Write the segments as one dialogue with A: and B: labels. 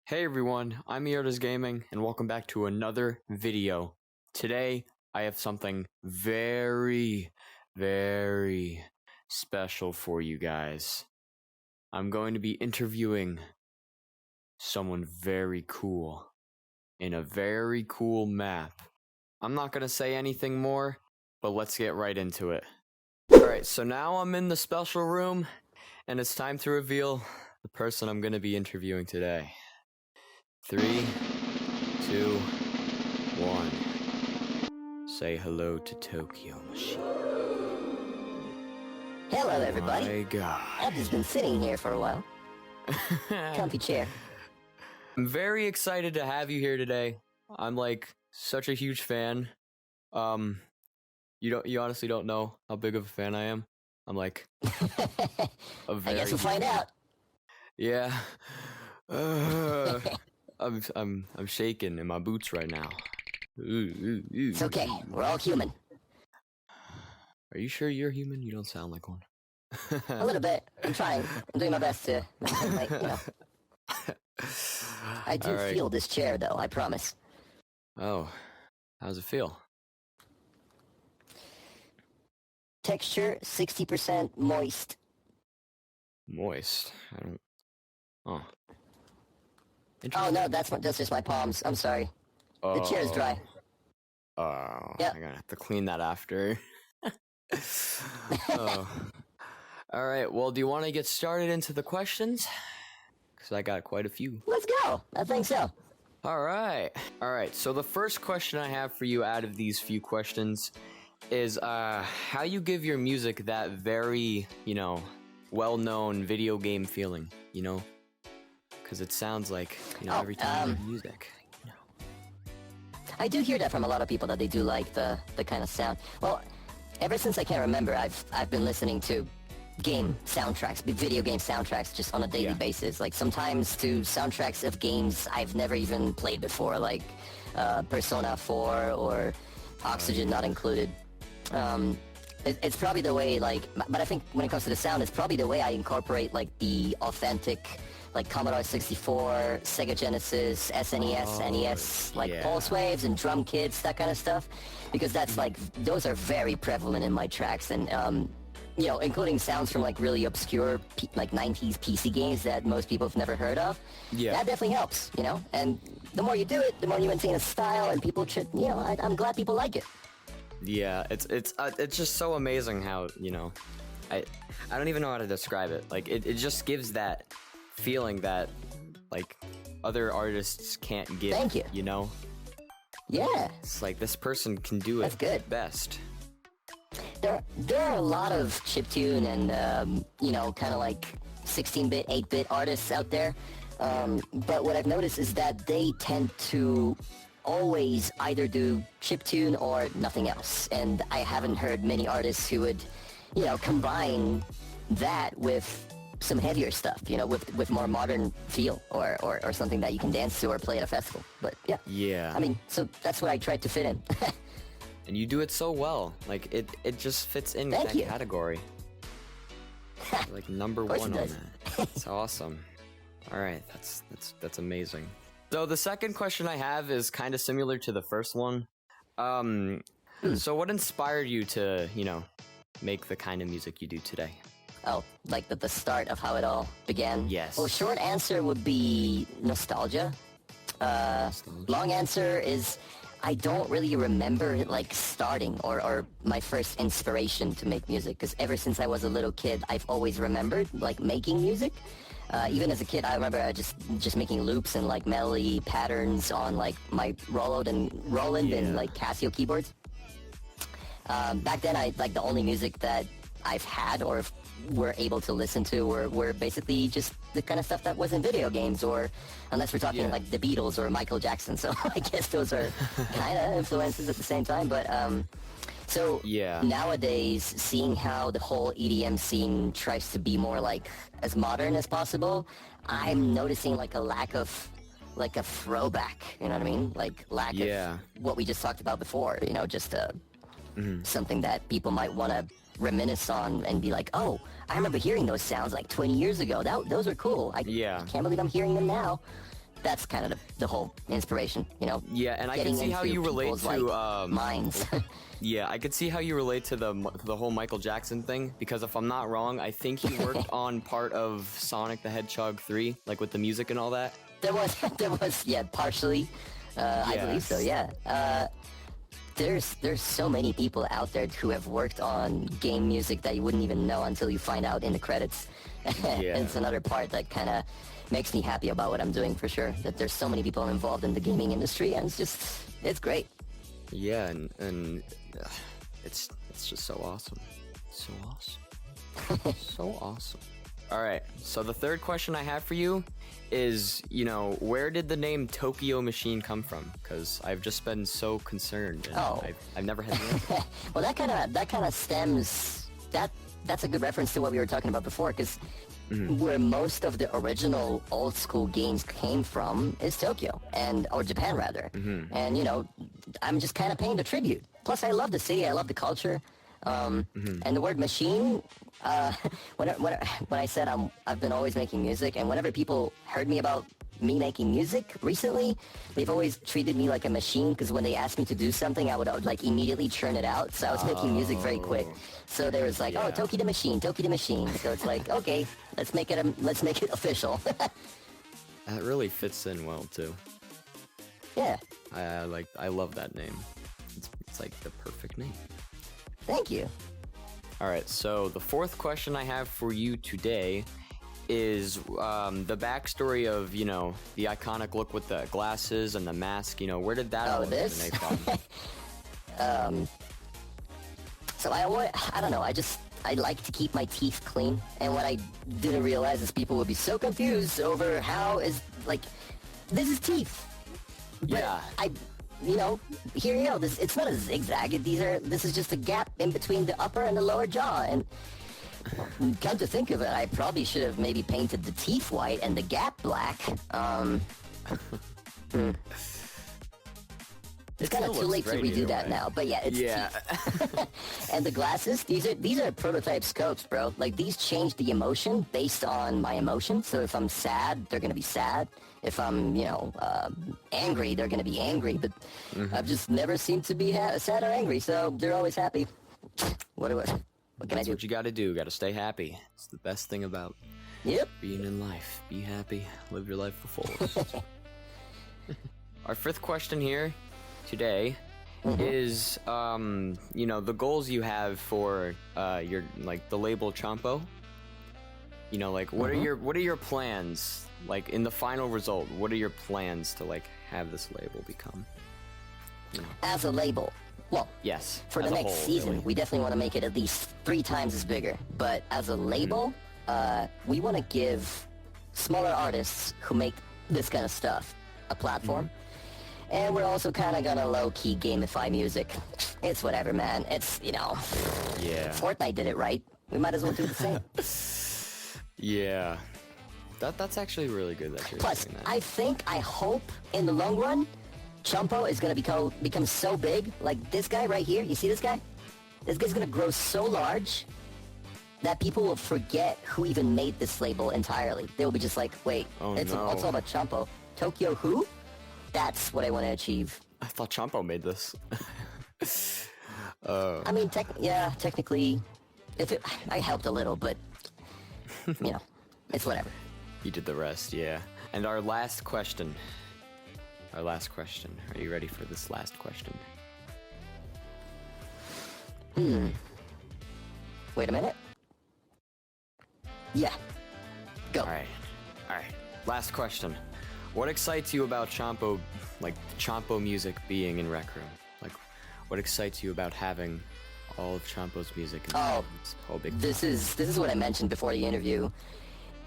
A: Hey everyone, I'm Yoda's Gaming, and welcome back to another video. Today, I have something very special for you guys. I'm going to be interviewing someone very cool in a very cool map. I'm not going to say anything more, but let's get right into it. Alright, so now I'm in the special room, and it's time to reveal the person I'm going to be interviewing today. 3, 2, 1. Say hello to Tokyo Machine.
B: Hello, everybody.
A: My God.
B: I've just been sitting here for a while. Comfy chair.
A: I'm very excited to have you here today. I'm like such a huge fan. You honestly don't know how big of a fan I am. I'm like a very
B: I guess we'll find out.
A: Yeah. I'm shaking in my boots right now.
B: It's okay. We're all human.
A: Are you sure you're human? You don't sound like one.
B: A little bit. I'm trying. I'm doing my best to, like, you know. I do feel this chair, though. I promise.
A: Oh, how's it feel?
B: Texture 60% moist.
A: Moist. I don't. Oh.
B: Oh no, that's just my palms. I'm sorry. The chair's dry.
A: Oh,
B: yep.
A: I'm gonna have to clean that after. Oh. All right. Well, do you want to get started into the questions? Because I got quite a few.
B: Let's go. I think so.
A: All right. All right. So the first question I have for you out of these few questions is how you give your music that very, well-known video game feeling, Because it sounds like, every time you hear music.
B: I do hear that from a lot of people that they do like the kind of sound. Well, ever since I can remember, I've been listening to game soundtracks, video game soundtracks, just on a daily basis. Like sometimes to soundtracks of games I've never even played before, like Persona 4 or Oxygen not included. It's probably the way, but I think when it comes to the sound, it's probably the way I incorporate the authentic, Commodore 64, Sega Genesis, SNES, NES, pulse waves and drum kits, that kind of stuff, because that's those are very prevalent in my tracks, and including sounds from really obscure 90s PC games that most people have never heard of. Yeah, that definitely helps, and the more you do it, the more you maintain a style, and people should, I'm glad people like it.
A: Yeah, it's just so amazing how, I don't even know how to describe it. It just gives that feeling that other artists can't give.
B: Thank you. Yeah.
A: It's like this person can do
B: That's
A: it
B: good.
A: best.
B: There are a lot of chiptune and kind of 16-bit, 8-bit artists out there. But what I've noticed is that they tend to always either do chiptune or nothing else, and I haven't heard many artists who would combine that with some heavier stuff, with more modern feel or something that you can dance to or play at a festival. But yeah, I mean, so that's what I tried to fit in.
A: And you do it so well. It just fits in
B: Thank
A: that
B: you.
A: category. Number one on that. It's awesome. All right, that's amazing. So the second question I have is kind of similar to the first one. So what inspired you to, make the kind of music you do today?
B: Oh, the start of how it all began?
A: Yes.
B: Well, short answer would be nostalgia. Long answer is I don't really remember starting or my first inspiration to make music, because ever since I was a little kid, I've always remembered making music. Even as a kid, I remember just making loops and melody patterns on my Roland and Casio keyboards. Back then, the only music that I've had or were able to listen to were basically just the kind of stuff that was in video games, or unless we're talking the Beatles or Michael Jackson. So I guess those are kind of influences at the same time. But so nowadays, seeing how the whole EDM scene tries to be more as modern as possible, I'm noticing a lack of a throwback. You know what I mean? Lack of what we just talked about before. Just something that people might want to reminisce on and be like, oh, I remember hearing those sounds 20 years ago. Those are cool. I can't believe I'm hearing them now. that's kind of the whole inspiration, you know?
A: Yeah, and I can
B: Getting
A: see how
B: into
A: you relate
B: people's,
A: to
B: like, minds.
A: yeah, I could see how you relate to the whole Michael Jackson thing, because if I'm not wrong, I think he worked on part of Sonic the Hedgehog 3, like with the music and all that.
B: There was, yeah, partially. I believe so, yeah. There's so many people out there who have worked on game music that you wouldn't even know until you find out in the credits.
A: Yeah.
B: It's another part that kind of makes me happy about what I'm doing, for sure. That there's so many people involved in the gaming industry, and it's great.
A: Yeah, and it's just so awesome. So awesome. So awesome. All right, so the third question I have for you is, you know, where did the name Tokyo Machine come from? Because I've just been so concerned, and I've never had the answer.
B: Well, that kind of stems, that's a good reference to what we were talking about before, because where most of the original old school games came from is Tokyo, or Japan rather. And, you know, I'm just kind of paying the tribute. Plus, I love the city, I love the culture. And the word machine, when I said I've been always making music, and whenever people heard me about me making music recently, they've always treated me like a machine, because when they asked me to do something, I would like immediately churn it out. So I was making music very quick. So there was like, oh, Toki the Machine. So it's like, okay, let's make it official.
A: That really fits in well too.
B: Yeah.
A: I love that name. It's like the perfect name.
B: Thank you.
A: All right, so the fourth question I have for you today is the backstory of, you know, the iconic look with the glasses and the mask. You know, where did that originate from?
B: So I don't know, I like to keep my teeth clean, and what I didn't realize is people would be so confused over how this is teeth. But
A: Yeah.
B: You know, here you go. It's not a zigzag. This is just a gap in between the upper and the lower jaw. And come to think of it, I probably should have maybe painted the teeth white and the gap black. It's kind of too late to redo that now, but yeah, it's teeth. And the glasses, these are prototype scopes, bro. Like, these change the emotion based on my emotion. So if I'm sad, they're gonna be sad. If I'm, you know, angry, they're gonna be angry. But I've just never seemed to be sad or angry, so they're always happy. What can I do?
A: That's what you gotta do. Gotta stay happy. It's the best thing about being in life. Be happy. Live your life to the fullest. Our fifth question here today is, you know, the goals you have for your, like, the label Chompo. You know, like, what are your plans? Like, in the final result, what are your plans to, like, have this label become? You know?
B: As a label, well,
A: yes,
B: for the next season, we definitely want to make it at least 3 times as bigger. But as a label, we want to give smaller artists who make this kind of stuff a platform. And we're also kind of gonna low-key gamify music. It's whatever, man. It's, you know, Fortnite did it right. We might as well do the same.
A: Yeah. That's actually really good that you're
B: Plus,
A: saying that.
B: I hope, in the long run, Chompo is gonna become so big. Like, this guy right here, you see this guy? This guy's gonna grow so large that people will forget who even made this label entirely. They'll be just like, wait, it's all about Chompo. Tokyo who? That's what I want to achieve.
A: I thought Chompo made this.
B: I mean, technically, I helped a little, but, you know, it's whatever.
A: You did the rest, yeah. And our last question. Are you ready for this last question?
B: Wait a minute. Yeah. Go.
A: All right. Last question. What excites you about Chompo, like Chompo music being in Rec Room? Like, what excites you about having all of Chompo's music in this whole big
B: This is what I mentioned before the interview.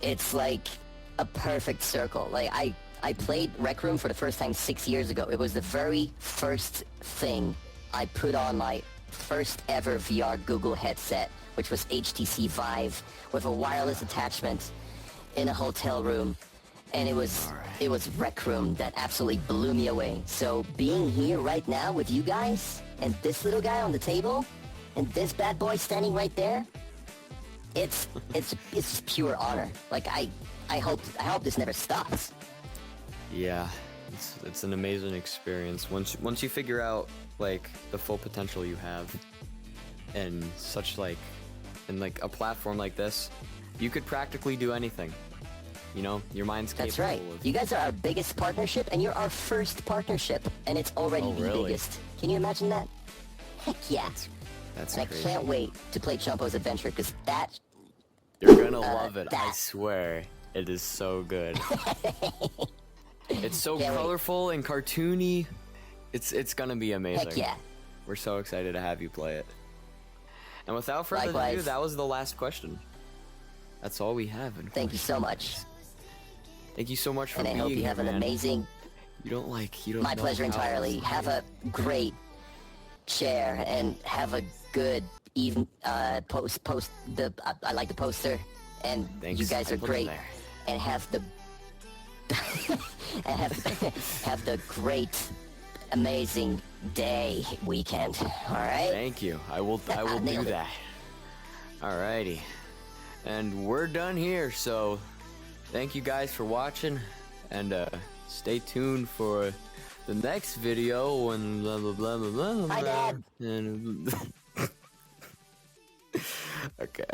B: It's like a perfect circle. Like, I played Rec Room for the first time 6 years ago. It was the very first thing I put on my first ever VR Google headset, which was HTC Vive, with a wireless attachment in a hotel room. And it was Rec Room that absolutely blew me away. So being here right now with you guys, and this little guy on the table, and this bad boy standing right there, it's just pure honor. Like, I hope this never stops.
A: Yeah, it's an amazing experience once you figure out like the full potential you have, and such like, and like a platform like this, you could practically do anything. You know, your mind's capable.
B: That's right.
A: Of...
B: You guys are our biggest partnership, and you're our first partnership, and it's already the
A: really?
B: biggest. Can you imagine that? Heck yeah.
A: That's
B: and
A: crazy.
B: I can't wait to play Chompo's Adventure, because that...
A: You're gonna love it, I swear. It is so good. It's so colorful and cartoony. It's gonna be amazing.
B: Heck yeah.
A: We're so excited to have you play it. And without further ado, that was the last question. That's all we have.
B: Thank you so much.
A: Thank you so much for being here,
B: And I hope you have an amazing...
A: You don't
B: My pleasure entirely. Have a great share and have a good even I like the poster, and
A: Thanks.
B: you guys are great, and have the and have the great, amazing day weekend. All right.
A: Thank you. I will do that. Alrighty, and we're done here. So, thank you guys for watching, and stay tuned for the next video and blah blah blah blah blah.
B: Hi, Dad.
A: And okay.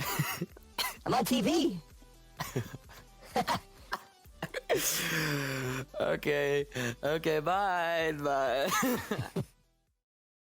B: I'm on TV.
A: Okay. Okay. Bye. Bye.